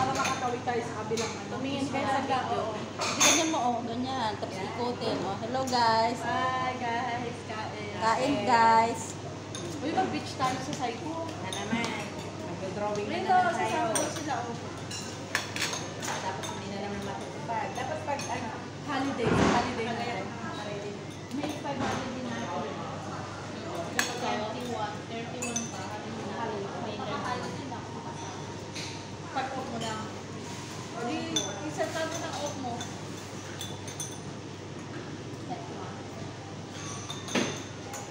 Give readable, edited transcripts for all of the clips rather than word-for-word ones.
para makatawid tayo sa kabilang ano. Tumingin kayo sa video. Ganyan mo, oh. Ganyan. Tapos ikutin, oh. Hello, guys. Hi, guys. Kain. Kain, guys. Uy, mag-beach tayo sa Saigo. Na naman. Mag-drawing na Ito, naman tayo. sasama daw sila, oh. Tapos hindi na naman matutupad. Dapat pag, ano, Holiday na tayo. may 500 din na ako. 31 pa. Pag-off mo lang. O di, isa tayo ng off mo.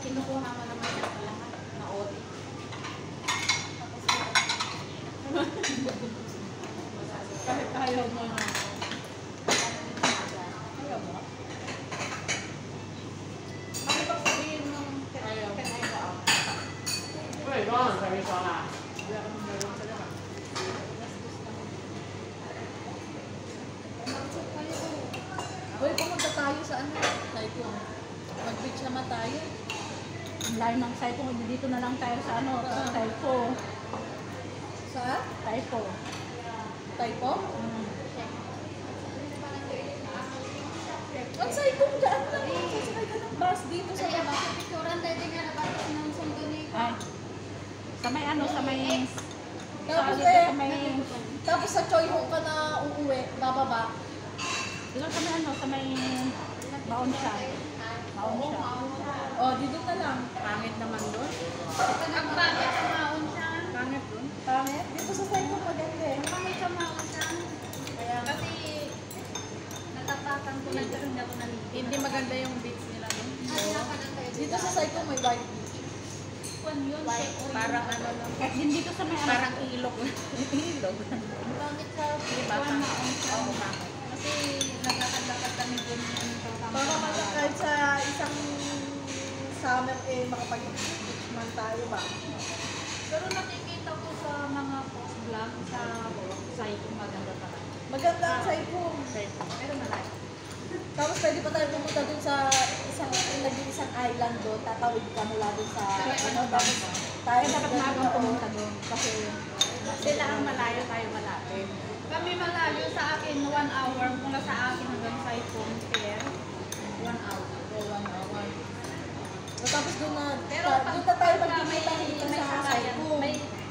Kinukuha mo naman yung lahat na ori. Kahit ayaw mo na. Ayaw mo? Ano bang sabihin nung Ayaw. Uy, Ron, sabi ko na. Wala ka nung meron sa lahat. Uy, pumunta tayo sa ano? Saigo. Mag-beach naman tayo. Ang layo ng Saipo. Dito na lang tayo sa ano, sa Saipo. Sa? Saipo. Saigo? Ang Saigo, daan na. Sasakay ka ng bus dito sa mga. Ay. Sa may ano, sa may... Tapos sa, eh, sa may... tapos sa Choi Ho ka na uuwi, bababa. Dito sa may ano, sa may... Baon siya. Baon siya. O, dito na lang. Pangit naman doon. Ang bakit kumaon siya? Pangit doon. Pangit? Dito sa Saigo maganda eh. Bakit kumaon siya? Kaya, Kasi natapakan ko na pero hindi ako nalito. Hindi maganda yung beach nila doon. dito sa Saigo may white beach. Kwan yun, Parang ano lang. Kahit din dito sa may ano. Parang ilog. Ilog. Bakit sa Diba? kumaon siya? Oo, bakit? Kasi nagkakad-lakad kami dun yung Para man kahit sa isang summer eh makapag-beach man tayo ba? Pero nakikita ko sa mga post vlog sa site maganda pa. Maganda ang Saigo. Pero malayo. Tapos pwede pa tayo pumunta dun sa isang island doon. Tatawid ka mula dun sa ano. Tapos tayo Dapat maagang pumunta doon. Kasi sila ang malayo, tayo malapit. Kami malayo sa akin 1 hour mula sa akin hanggang sa iPhone Fair. 1 hour. So, 1 hour. So, tapos doon na, Pero doon na tayo pagka magkikita dito sa sakayan, Saigo.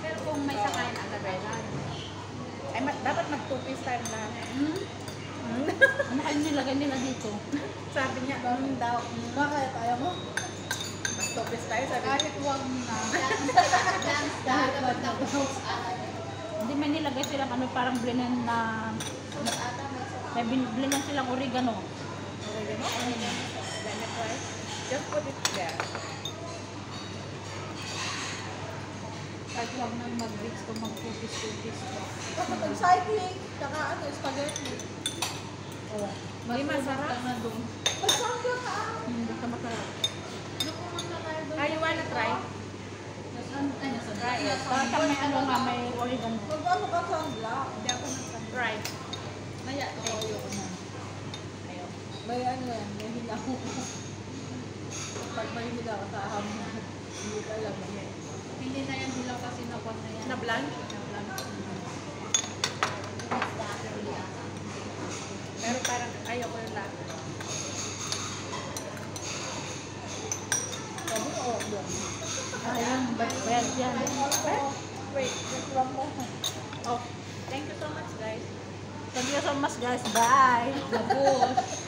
pero kung may sakayan agad Ay, dapat mag-two-piece tayo lahat. Ano kayo nilagay nila dito? Sabi niya, daw. Bakit? Ayaw mo? Mag-two-piece tayo. Sabi niya, kahit huwag na. Kahit wag na. hindi may nilagay silang ano, parang blend na... May blend silang oregano. Oregano? Let me try. Just put it there. Kahit huwag nang mag-beach kung mag-focus-focus. Kapag nag-cycling, saka ano, spaghetti. Oh. Hindi masarap. na doon. Masarap ka! Hindi ka masarap. Nakuman na tayo doon. Ah, you wanna try? Try it. Parang may ano nga, may oregano. Pag ano ka sunblock? Hindi ako nagsan. Try. Maya, ayoko na. Ayaw. May ano yan, may hilaw. Pag may hilaw ka sa aham, hindi ka alam. Hindi na yan hilaw kasi nakuha na yan. Na-blanch? Pero parang ayaw ko yung lahat. Sabi ko, oh, doon. Ayun, bayad yan. Wait, lang mo. Oh, thank you so much guys. Thank you so much guys. Bye. Labos.